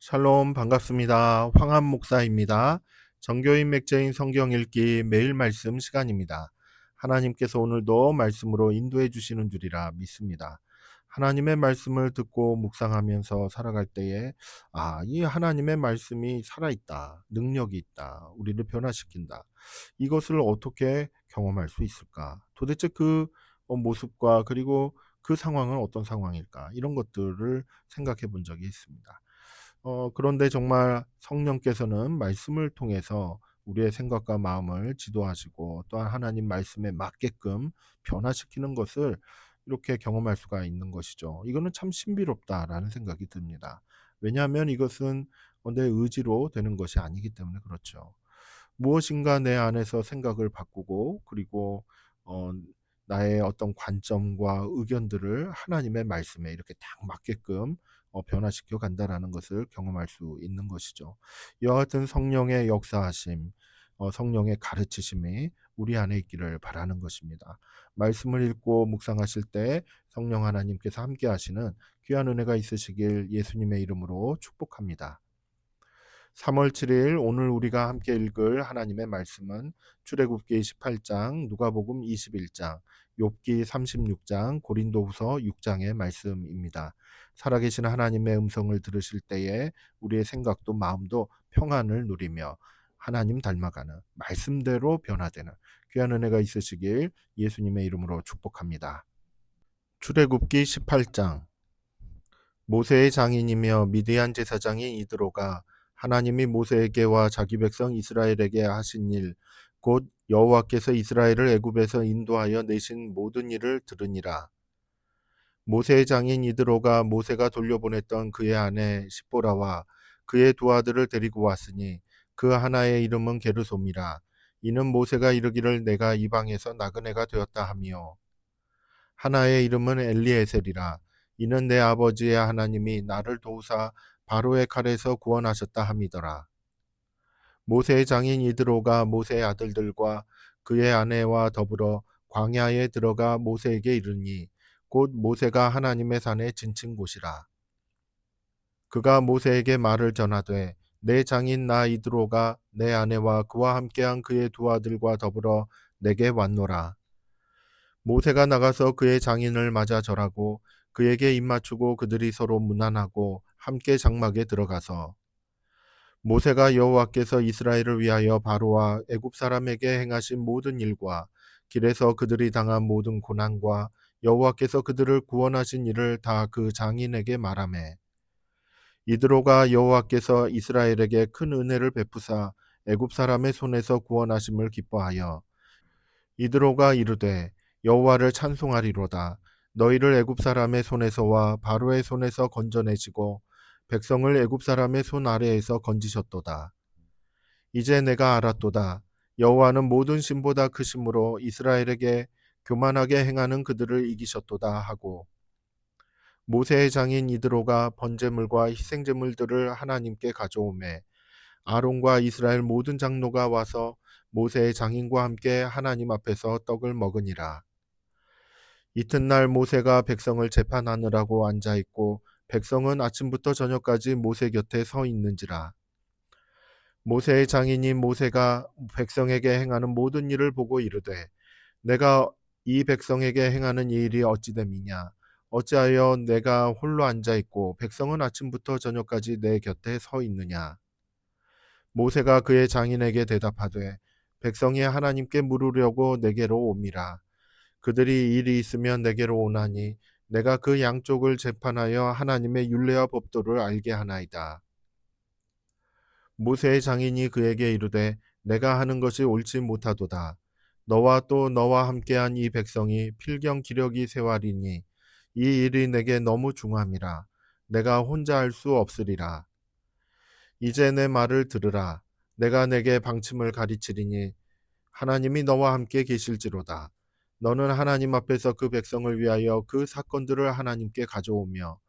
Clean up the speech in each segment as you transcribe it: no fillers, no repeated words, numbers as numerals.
샬롬 반갑습니다. 황한 목사입니다. 정교인 맥제인 성경 읽기 매일 말씀 시간입니다. 하나님께서 오늘도 말씀으로 인도해 주시는 줄이라 믿습니다. 하나님의 말씀을 듣고 묵상하면서 살아갈 때에 이 하나님의 말씀이 살아있다. 능력이 있다. 우리를 변화시킨다. 이것을 어떻게 경험할 수 있을까? 도대체 그 모습과 그리고 그 상황은 어떤 상황일까? 이런 것들을 생각해 본 적이 있습니다. 그런데 정말 성령께서는 말씀을 통해서 우리의 생각과 마음을 지도하시고 또한 하나님 말씀에 맞게끔 변화시키는 것을 이렇게 경험할 수가 있는 것이죠. 이거는 참 신비롭다라는 생각이 듭니다. 왜냐하면 이것은 내 의지로 되는 것이 아니기 때문에 그렇죠. 무엇인가 내 안에서 생각을 바꾸고 그리고 어 나의 어떤 관점과 의견들을 하나님의 말씀에 이렇게 딱 맞게끔 변화시켜 간다라는 것을 경험할 수 있는 것이죠. 이와 같은 성령의 역사하심, 성령의 가르치심이 우리 안에 있기를 바라는 것입니다. 말씀을 읽고 묵상하실 때 성령 하나님께서 함께 하시는 귀한 은혜가 있으시길 예수님의 이름으로 축복합니다. 3월 7일 오늘 우리가 함께 읽을 하나님의 말씀은 출애굽기 18장, 누가복음 21장, 욥기 36장, 고린도후서 6장의 말씀입니다. 살아계신 하나님의 음성을 들으실 때에 우리의 생각도 마음도 평안을 누리며 하나님 닮아가는 말씀대로 변화되는 귀한 은혜가 있으시길 예수님의 이름으로 축복합니다. 출애굽기 18장 모세의 장인이며 미디안 제사장인 이드로가 하나님이 모세에게와 자기 백성 이스라엘에게 하신 일, 곧 여호와께서 이스라엘을 애굽에서 인도하여 내신 모든 일을 들으니라. 모세의 장인 이드로가 모세가 돌려보냈던 그의 아내 십보라와 그의 두 아들을 데리고 왔으니 그 하나의 이름은 게르솜이라. 이는 모세가 이르기를 내가 이방에서 나그네가 되었다 하며 하나의 이름은 엘리에셀이라. 이는 내 아버지의 하나님이 나를 도우사 바로의 칼에서 구원하셨다 함이더라. 모세의 장인 이드로가 모세의 아들들과 그의 아내와 더불어 광야에 들어가 모세에게 이르니 곧 모세가 하나님의 산에 진친 곳이라. 그가 모세에게 말을 전하되 내 장인 나 이드로가 내 아내와 그와 함께한 그의 두 아들과 더불어 내게 왔노라. 모세가 나가서 그의 장인을 맞아 절하고 그에게 입맞추고 그들이 서로 문안하고 함께 장막에 들어가서 모세가 여호와께서 이스라엘을 위하여 바로와 애굽 사람에게 행하신 모든 일과 길에서 그들이 당한 모든 고난과 여호와께서 그들을 구원하신 일을 다 그 장인에게 말하매 이드로가 여호와께서 이스라엘에게 큰 은혜를 베푸사 애굽 사람의 손에서 구원하심을 기뻐하여 이드로가 이르되 여호와를 찬송하리로다. 너희를 애굽 사람의 손에서와 바로의 손에서 건져내시고 백성을 애굽 사람의 손 아래에서 건지셨도다. 이제 내가 알았도다. 여호와는 모든 신보다 크심으로 이스라엘에게 교만하게 행하는 그들을 이기셨도다 하고 모세의 장인 이드로가 번제물과 희생제물들을 하나님께 가져오매 아론과 이스라엘 모든 장로가 와서 모세의 장인과 함께 하나님 앞에서 떡을 먹으니라. 이튿날 모세가 백성을 재판하느라고 앉아 있고 백성은 아침부터 저녁까지 모세 곁에 서 있는지라. 모세의 장인인 모세가 백성에게 행하는 모든 일을 보고 이르되 내가 이 백성에게 행하는 이 일이 어찌됨이냐 어찌하여 내가 홀로 앉아 있고 백성은 아침부터 저녁까지 내 곁에 서 있느냐. 모세가 그의 장인에게 대답하되 백성이 하나님께 물으려고 내게로 옴이라. 그들이 일이 있으면 내게로 오나니 내가 그 양쪽을 재판하여 하나님의 율례와 법도를 알게 하나이다. 모세의 장인이 그에게 이르되 내가 하는 것이 옳지 못하도다. 너와 또 너와 함께한 이 백성이 필경 기력이 세활이니 이 일이 내게 너무 중함이라. 내가 혼자 할 수 없으리라. 이제 내 말을 들으라. 내가 내게 방침을 가르치리니 하나님이 너와 함께 계실지로다. 너는 하나님 앞에서 그 백성을 위하여 그 사건들을 하나님께 가져오며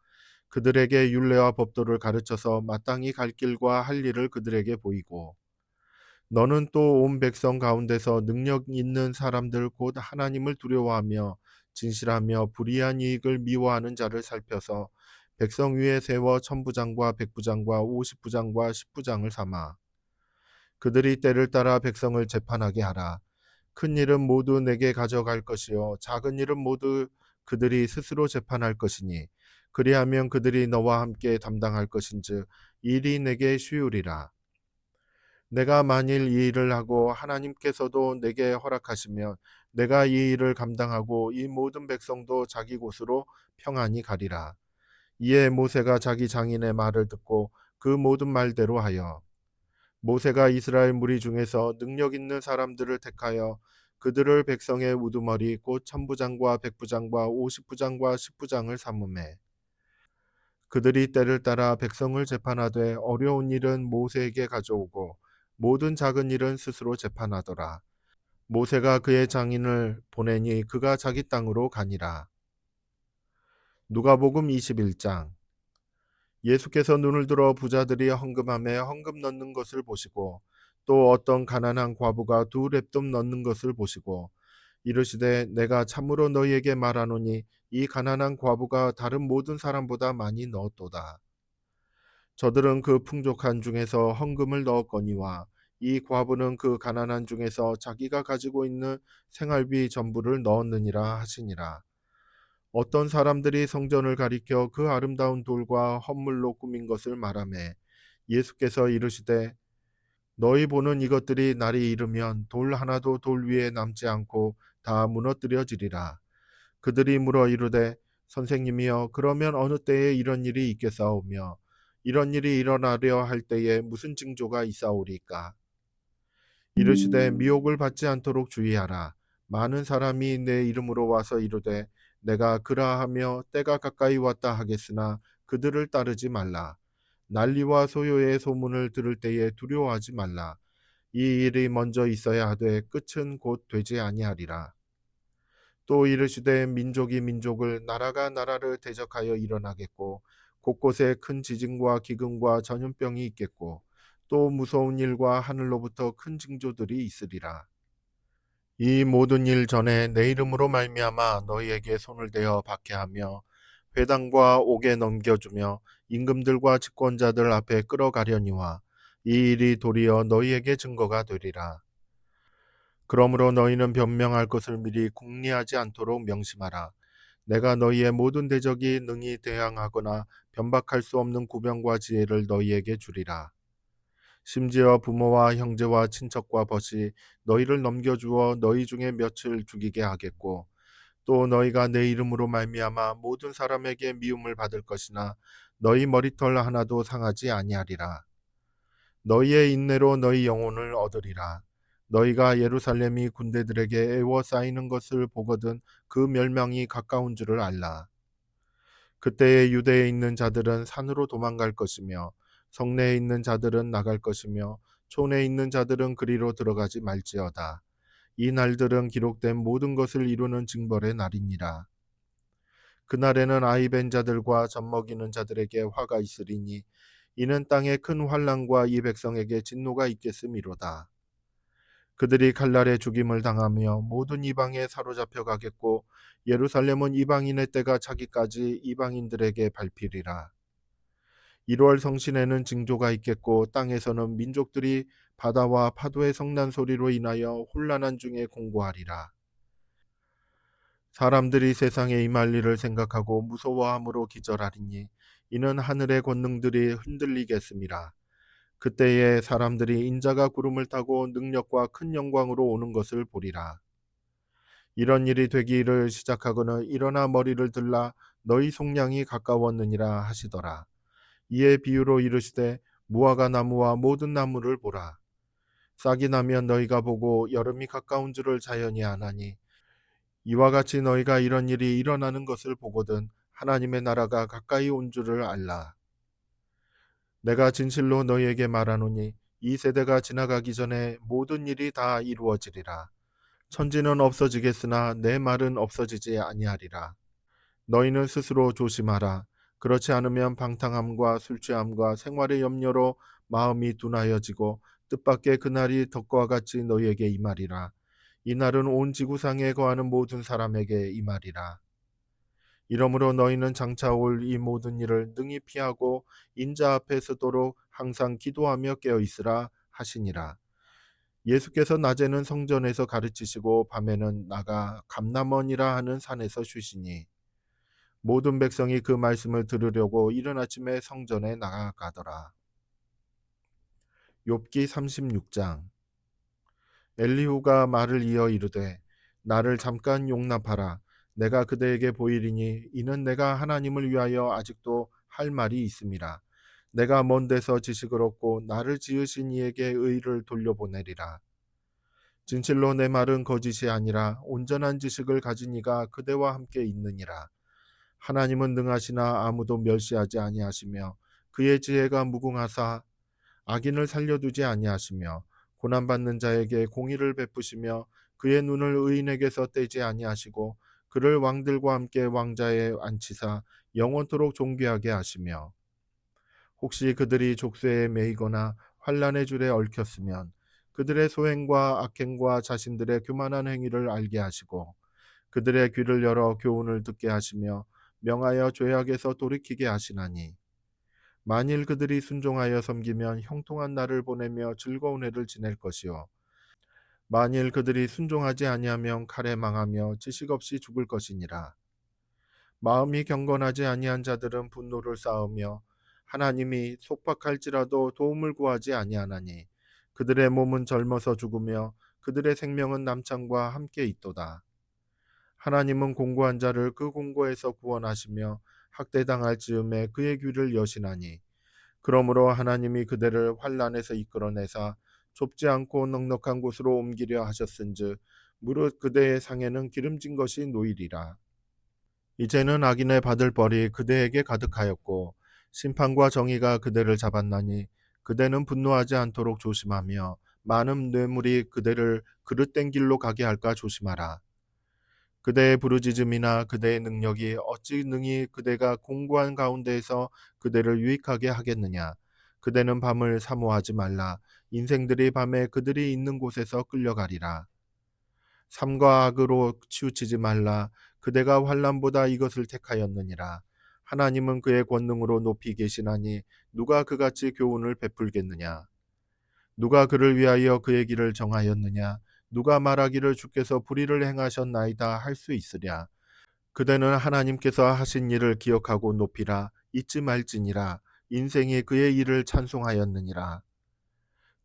그들에게 율례와 법도를 가르쳐서 마땅히 갈 길과 할 일을 그들에게 보이고 너는 또 온 백성 가운데서 능력 있는 사람들 곧 하나님을 두려워하며 진실하며 불의한 이익을 미워하는 자를 살펴서 백성 위에 세워 천부장과 백부장과 오십부장과 십부장을 삼아 그들이 때를 따라 백성을 재판하게 하라. 큰 일은 모두 내게 가져갈 것이요 작은 일은 모두 그들이 스스로 재판할 것이니 그리하면 그들이 너와 함께 담당할 것인즉 일이 내게 쉬우리라. 내가 만일 이 일을 하고 하나님께서도 내게 허락하시면 내가 이 일을 감당하고 이 모든 백성도 자기 곳으로 평안히 가리라. 이에 모세가 자기 장인의 말을 듣고 그 모든 말대로 하여 모세가 이스라엘 무리 중에서 능력 있는 사람들을 택하여 그들을 백성의 우두머리 곧 천부장과 백부장과 오십부장과 십부장을 삼음해 그들이 때를 따라 백성을 재판하되 어려운 일은 모세에게 가져오고 모든 작은 일은 스스로 재판하더라. 모세가 그의 장인을 보내니 그가 자기 땅으로 가니라. 누가복음 21장. 예수께서 눈을 들어 부자들이 헌금함에 헌금 넣는 것을 보시고 또 어떤 가난한 과부가 두 렙돈 넣는 것을 보시고 이르시되 내가 참으로 너희에게 말하노니 이 가난한 과부가 다른 모든 사람보다 많이 넣었도다. 저들은 그 풍족한 중에서 헌금을 넣었거니와 이 과부는 그 가난한 중에서 자기가 가지고 있는 생활비 전부를 넣었느니라 하시니라. 어떤 사람들이 성전을 가리켜 그 아름다운 돌과 헌물로 꾸민 것을 말하매 예수께서 이르시되 너희 보는 이것들이 날이 이르면 돌 하나도 돌 위에 남지 않고 다 무너뜨려지리라. 그들이 물어 이르되 선생님이여 그러면 어느 때에 이런 일이 있겠사오며 이런 일이 일어나려 할 때에 무슨 징조가 있사오리까? 이르시되 미혹을 받지 않도록 주의하라. 많은 사람이 내 이름으로 와서 이르되 내가 그라하며 때가 가까이 왔다 하겠으나 그들을 따르지 말라. 난리와 소요의 소문을 들을 때에 두려워하지 말라. 이 일이 먼저 있어야 하되 끝은 곧 되지 아니하리라. 또 이르시되 민족이 민족을 나라가 나라를 대적하여 일어나겠고 곳곳에 큰 지진과 기근과 전염병이 있겠고 또 무서운 일과 하늘로부터 큰 징조들이 있으리라. 이 모든 일 전에 내 이름으로 말미암아 너희에게 손을 대어 박해하며 회당과 옥에 넘겨주며 임금들과 집권자들 앞에 끌어가려니와 이 일이 도리어 너희에게 증거가 되리라. 그러므로 너희는 변명할 것을 미리 궁리하지 않도록 명심하라. 내가 너희의 모든 대적이 능히 대항하거나 변박할 수 없는 구병과 지혜를 너희에게 주리라. 심지어 부모와 형제와 친척과 벗이 너희를 넘겨주어 너희 중에 며칠 죽이게 하겠고 또 너희가 내 이름으로 말미암아 모든 사람에게 미움을 받을 것이나 너희 머리털 하나도 상하지 아니하리라. 너희의 인내로 너희 영혼을 얻으리라. 너희가 예루살렘이 군대들에게 애워싸이는 것을 보거든 그 멸망이 가까운 줄을 알라. 그때에 유대에 있는 자들은 산으로 도망갈 것이며 성내에 있는 자들은 나갈 것이며 촌에 있는 자들은 그리로 들어가지 말지어다. 이 날들은 기록된 모든 것을 이루는 징벌의 날이니라. 그날에는 아이 벤 자들과 젖먹이는 자들에게 화가 있으리니 이는 땅에 큰 환난과 이 백성에게 진노가 있겠음이로다. 그들이 칼날에 죽임을 당하며 모든 이방에 사로잡혀 가겠고 예루살렘은 이방인의 때가 차기까지 이방인들에게 밟히리라. 1월 성신에는 징조가 있겠고 땅에서는 민족들이 바다와 파도의 성난 소리로 인하여 혼란한 중에 공고하리라. 사람들이 세상에 임할 일을 생각하고 무서워함으로 기절하리니 이는 하늘의 권능들이 흔들리겠음이라. 그때에 사람들이 인자가 구름을 타고 능력과 큰 영광으로 오는 것을 보리라. 이런 일이 되기를 시작하거늘 일어나 머리를 들라 너희 속량이 가까웠느니라 하시더라. 이에 비유로 이르시되 무화과 나무와 모든 나무를 보라. 싹이 나면 너희가 보고 여름이 가까운 줄을 자연히 아나니 이와 같이 너희가 이런 일이 일어나는 것을 보거든 하나님의 나라가 가까이 온 줄을 알라. 내가 진실로 너희에게 말하노니 이 세대가 지나가기 전에 모든 일이 다 이루어지리라. 천지는 없어지겠으나 내 말은 없어지지 아니하리라. 너희는 스스로 조심하라. 그렇지 않으면 방탕함과 술취함과 생활의 염려로 마음이 둔하여지고 뜻밖의 그날이 덕과 같이 너희에게 임하리라. 이 날은 온 지구상에 거하는 모든 사람에게 임하리라. 이러므로 너희는 장차 올 이 모든 일을 능히 피하고 인자 앞에 서도록 항상 기도하며 깨어 있으라 하시니라. 예수께서 낮에는 성전에서 가르치시고 밤에는 나가 감람원이라 하는 산에서 쉬시니 모든 백성이 그 말씀을 들으려고 이른 아침에 성전에 나가가더라. 욥기 36장. 엘리후가 말을 이어 이르되 나를 잠깐 용납하라. 내가 그대에게 보이리니 이는 내가 하나님을 위하여 아직도 할 말이 있음이라. 내가 먼 데서 지식을 얻고 나를 지으신 이에게 의를 돌려보내리라. 진실로 내 말은 거짓이 아니라 온전한 지식을 가진 이가 그대와 함께 있느니라. 하나님은 능하시나 아무도 멸시하지 아니하시며 그의 지혜가 무궁하사 악인을 살려두지 아니하시며 고난받는 자에게 공의를 베푸시며 그의 눈을 의인에게서 떼지 아니하시고 그를 왕들과 함께 왕자에 앉히사 영원토록 존귀하게 하시며 혹시 그들이 족쇄에 매이거나 환란의 줄에 얽혔으면 그들의 소행과 악행과 자신들의 교만한 행위를 알게 하시고 그들의 귀를 열어 교훈을 듣게 하시며 명하여 죄악에서 돌이키게 하시나니 만일 그들이 순종하여 섬기면 형통한 날을 보내며 즐거운 해를 지낼 것이요 만일 그들이 순종하지 아니하면 칼에 망하며 지식 없이 죽을 것이니라. 마음이 경건하지 아니한 자들은 분노를 쌓으며 하나님이 속박할지라도 도움을 구하지 아니하나니 그들의 몸은 젊어서 죽으며 그들의 생명은 남창과 함께 있도다. 하나님은 공고한 자를 그 공고에서 구원하시며 학대당할 즈음에 그의 귀를 여시나니 그러므로 하나님이 그대를 환란에서 이끌어내사 좁지 않고 넉넉한 곳으로 옮기려 하셨은즉 무릇 그대의 상에는 기름진 것이 놓이리라. 이제는 악인의 받을 벌이 그대에게 가득하였고 심판과 정의가 그대를 잡았나니 그대는 분노하지 않도록 조심하며 많은 뇌물이 그대를 그릇된 길로 가게 할까 조심하라. 그대의 부르짖음이나 그대의 능력이 어찌 능히 그대가 공고한 가운데에서 그대를 유익하게 하겠느냐. 그대는 밤을 사모하지 말라. 인생들이 밤에 그들이 있는 곳에서 끌려가리라. 삼과 악으로 치우치지 말라. 그대가 환난보다 이것을 택하였느니라. 하나님은 그의 권능으로 높이 계시나니 누가 그같이 교훈을 베풀겠느냐. 누가 그를 위하여 그의 길을 정하였느냐. 누가 말하기를 주께서 불의를 행하셨나이다 할 수 있으랴. 그대는 하나님께서 하신 일을 기억하고 높이라. 잊지 말지니라. 인생이 그의 일을 찬송하였느니라.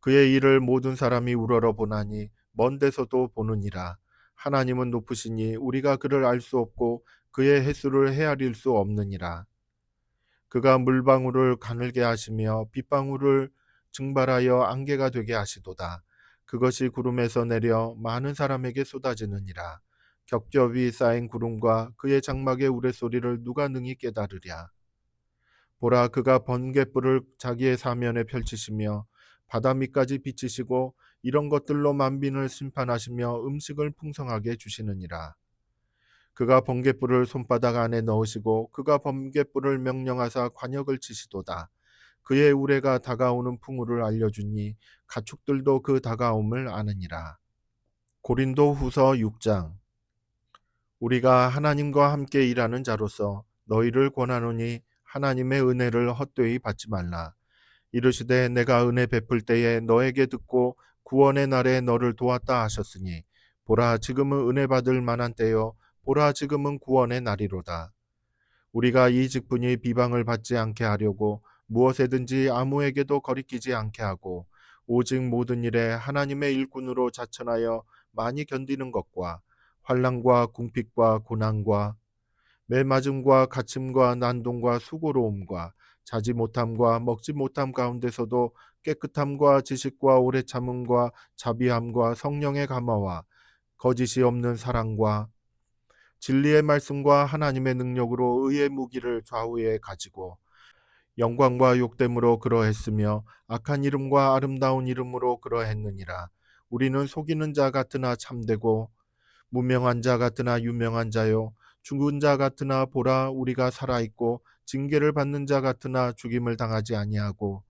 그의 일을 모든 사람이 우러러 보나니 먼 데서도 보느니라. 하나님은 높으시니 우리가 그를 알 수 없고 그의 횟수를 헤아릴 수 없느니라. 그가 물방울을 가늘게 하시며 빗방울을 증발하여 안개가 되게 하시도다. 그것이 구름에서 내려 많은 사람에게 쏟아지느니라. 겹겹이 쌓인 구름과 그의 장막의 우레소리를 누가 능히 깨달으랴. 보라, 그가 번갯불을 자기의 사면에 펼치시며 바다 밑까지 비치시고 이런 것들로 만민을 심판하시며 음식을 풍성하게 주시느니라. 그가 번갯불을 손바닥 안에 넣으시고 그가 번갯불을 명령하사 관역을 치시도다. 그의 우레가 다가오는 풍우를 알려주니 가축들도 그 다가옴을 아느니라. 고린도 후서 6장. 우리가 하나님과 함께 일하는 자로서 너희를 권하노니 하나님의 은혜를 헛되이 받지 말라. 이르시되 내가 은혜 베풀 때에 너에게 듣고 구원의 날에 너를 도왔다 하셨으니 보라 지금은 은혜 받을 만한 때요 보라 지금은 구원의 날이로다. 우리가 이 직분이 비방을 받지 않게 하려고 무엇에든지 아무에게도 거리끼지 않게 하고 오직 모든 일에 하나님의 일꾼으로 자천하여 많이 견디는 것과 환난과 궁핍과 고난과 매맞음과 갇힘과 난동과 수고로움과 자지 못함과 먹지 못함 가운데서도 깨끗함과 지식과 오래 참음과 자비함과 성령의 감화와 거짓이 없는 사랑과 진리의 말씀과 하나님의 능력으로 의의 무기를 좌우에 가지고 영광과 욕됨으로 그러했으며 악한 이름과 아름다운 이름으로 그러했느니라. 우리는 속이는 자 같으나 참되고 무명한 자 같으나 유명한 자요 죽은 자 같으나 보라 우리가 살아있고 징계를 받는 자 같으나 죽임을 당하지 아니하고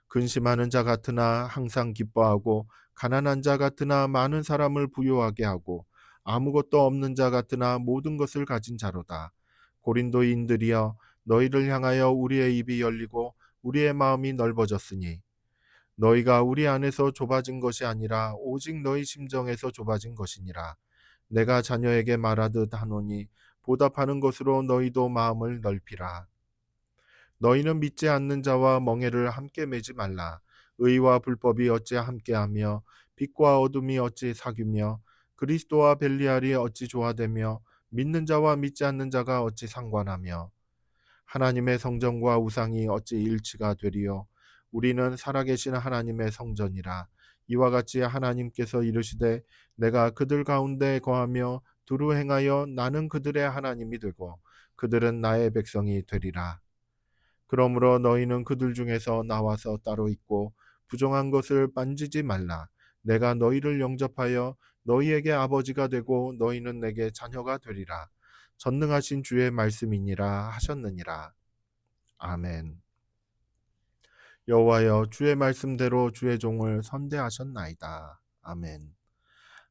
근심하는 자 같으나 항상 기뻐하고 가난한 자 같으나 많은 사람을 부유하게 하고 아무것도 없는 자 같으나 모든 것을 가진 자로다. 고린도인들이여 너희를 향하여 우리의 입이 열리고 우리의 마음이 넓어졌으니 너희가 우리 안에서 좁아진 것이 아니라 오직 너희 심정에서 좁아진 것이니라. 내가 자녀에게 말하듯 하노니 보답하는 것으로 너희도 마음을 넓히라. 너희는 믿지 않는 자와 멍에를 함께 매지 말라. 의와 불법이 어찌 함께하며 빛과 어둠이 어찌 사귀며 그리스도와 벨리알이 어찌 조화되며 믿는 자와 믿지 않는 자가 어찌 상관하며 하나님의 성전과 우상이 어찌 일치가 되리요. 우리는 살아계신 하나님의 성전이라. 이와 같이 하나님께서 이르시되 내가 그들 가운데 거하며 두루 행하여 나는 그들의 하나님이 되고 그들은 나의 백성이 되리라. 그러므로 너희는 그들 중에서 나와서 따로 있고 부정한 것을 만지지 말라. 내가 너희를 영접하여 너희에게 아버지가 되고 너희는 내게 자녀가 되리라. 전능하신 주의 말씀이니라 하셨느니라. 아멘. 여호와여 주의 말씀대로 주의 종을 선대하셨나이다. 아멘.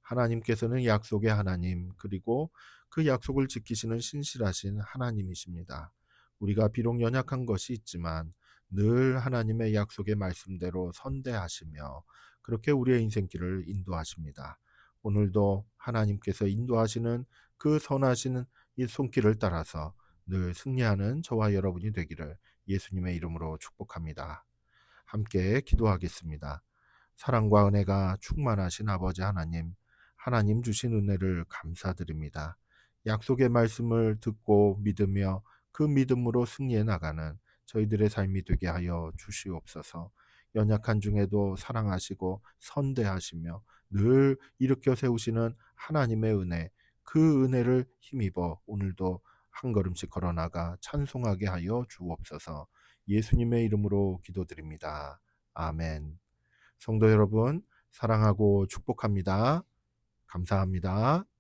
하나님께서는 약속의 하나님, 그리고 그 약속을 지키시는 신실하신 하나님이십니다. 우리가 비록 연약한 것이 있지만 늘 하나님의 약속의 말씀대로 선대하시며 그렇게 우리의 인생길을 인도하십니다. 오늘도 하나님께서 인도하시는 그 선하신 이 손길을 따라서 늘 승리하는 저와 여러분이 되기를 예수님의 이름으로 축복합니다. 함께 기도하겠습니다. 사랑과 은혜가 충만하신 아버지 하나님, 하나님 주신 은혜를 감사드립니다. 약속의 말씀을 듣고 믿으며 그 믿음으로 승리해 나가는 저희들의 삶이 되게 하여 주시옵소서. 연약한 중에도 사랑하시고 선대하시며 늘 일으켜 세우시는 하나님의 은혜, 그 은혜를 힘입어 오늘도 한 걸음씩 걸어나가 찬송하게 하여 주옵소서. 예수님의 이름으로 기도드립니다. 아멘. 성도 여러분, 사랑하고 축복합니다. 감사합니다.